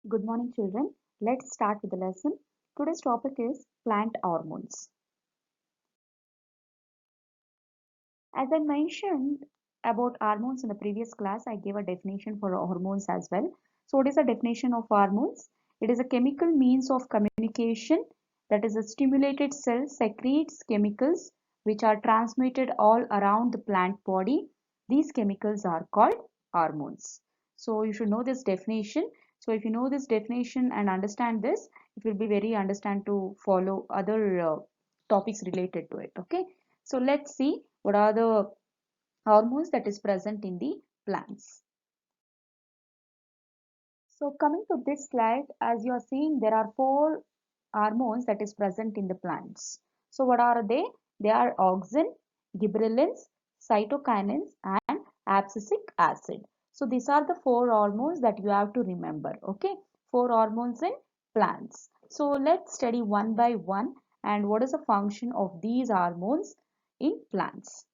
Good morning, children. Let's start with the lesson. Today's topic is plant hormones. As I mentioned about hormones in the previous class, I gave a definition for hormones as well. So, what is the definition of hormones? It is a chemical means of communication, that is, a stimulated cell secretes chemicals which are transmitted all around the plant body. These chemicals are called hormones. So, you should know this definition. So, if you know this definition and understand this, it will be very understand to follow other topics related to it. Okay. So, let's see what are the hormones that is present in the plants. So coming to this slide, as you are seeing, there are four hormones that is present in the plants. So what are they? They are auxin, gibberellins, cytokinins and abscisic acid. So these are the four hormones that you have to remember. Okay, four hormones in plants. So let's study one by one and what is the function of these hormones in plants.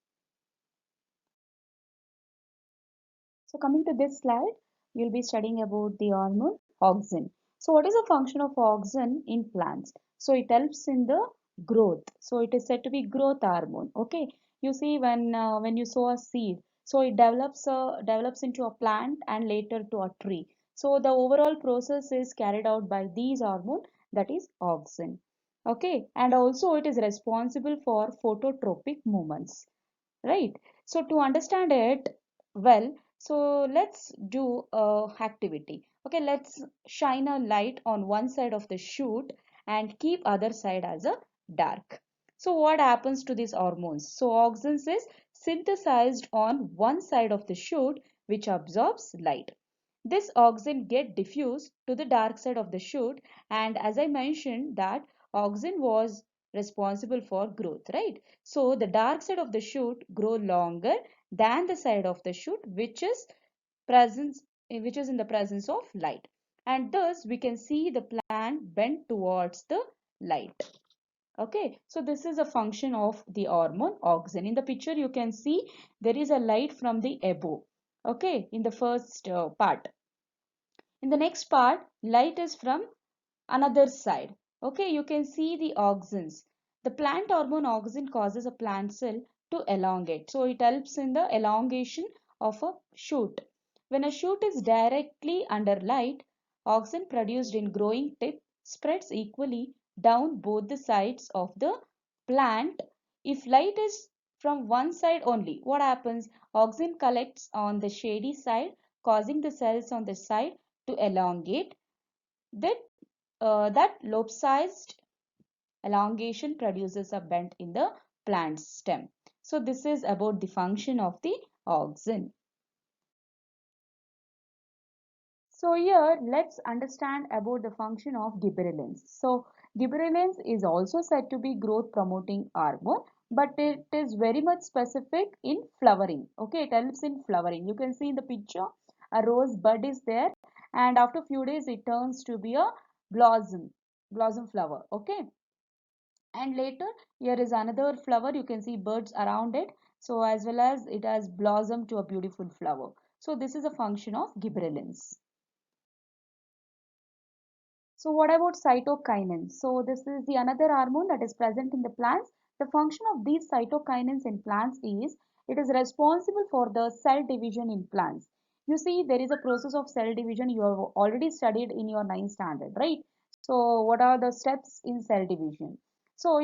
So coming to this slide, you'll be studying about the hormone auxin. So what is the function of auxin in plants? So it helps in the growth. So it is said to be growth hormone. Okay. You see when you sow a seed, so it develops into a plant and later to a tree. So the overall process is carried out by these hormone, that is auxin. Okay. And also it is responsible for phototropic movements, right? So to understand it well, so let's do a activity. Okay, let's shine a light on one side of the shoot and keep other side as a dark. So what happens to these hormones? So auxin is synthesized on one side of the shoot which absorbs light. This auxin get diffused to the dark side of the shoot, and as I mentioned that auxin was responsible for growth, right? So the dark side of the shoot grow longer than the side of the shoot presence which is in the presence of light, and thus we can see the plant bend towards the light. Okay, so this is a function of the hormone auxin. In the picture you can see there is a light from the above. Okay, in the first part. In the next part, light is from another side. Okay, you can see the auxins. The plant hormone auxin causes a plant cell to elongate. So it helps in the elongation of a shoot. When a shoot is directly under light, auxin produced in growing tip spreads equally down both the sides of the plant. If light is from one side only, what happens? Auxin collects on the shady side, causing the cells on the side to elongate. That that lopsided elongation produces a bend in the plant stem. So this is about the function of the auxin. So here let's understand about the function of gibberellins. So gibberellins is also said to be growth promoting hormone, but it is very much specific in flowering. Okay, it helps in flowering. You can see in the picture a rose bud is there, and after few days it turns to be a blossom flower. Okay, and later here is another flower, you can see birds around it, so as well as it has blossomed to a beautiful flower. So this is a function of gibberellins. So what about cytokinins? So this is the another hormone that is present in the plants. The function of these cytokinins in plants is it is responsible for the cell division in plants. You see there is a process of cell division you have already studied in your 9th standard, right? So what are the steps in cell division? So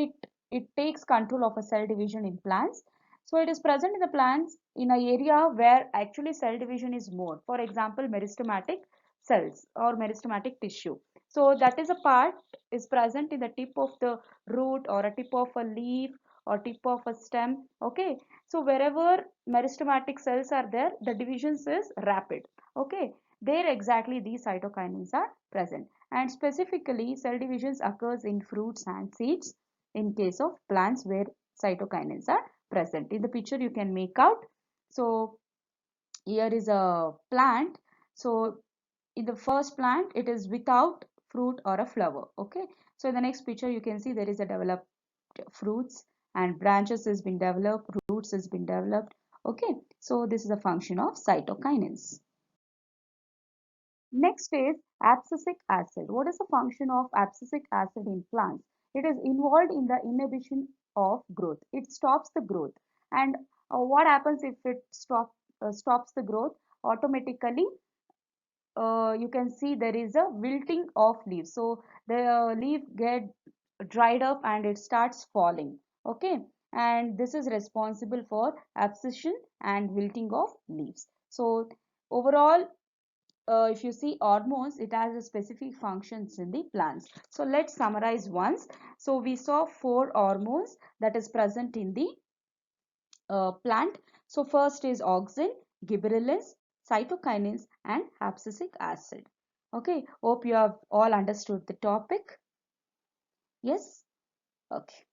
it takes control of a cell division in plants. So it is present in the plants in an area where actually cell division is more. For example, meristematic cells or meristematic tissue. So that is a part is present in the tip of the root or a tip of a leaf or tip of a stem. Okay. So wherever meristematic cells are there, the divisions is rapid. Okay. There exactly these cytokinins are present. And specifically cell divisions occurs in fruits and seeds in case of plants where cytokinins are present. In the picture you can make out. So here is a plant. So in the first plant it is without fruit or a flower. Okay, so in the next picture you can see there is a developed fruits and branches has been developed, roots has been developed. Okay, so this is a function of cytokinins. Next is abscisic acid. What is the function of abscisic acid in plants? It is involved in the inhibition of growth. It stops the growth. And what happens if it stops the growth? Automatically, you can see there is a wilting of leaves. So the leaf get dried up and it starts falling. Okay, and this is responsible for abscission and wilting of leaves. So overall, if you see hormones, it has a specific functions in the plants. So let's summarize once. So we saw four hormones that is present in the plant. So first is auxin, gibberellins, cytokinins, and abscisic acid. Okay, hope you have all understood the topic. Yes. Okay.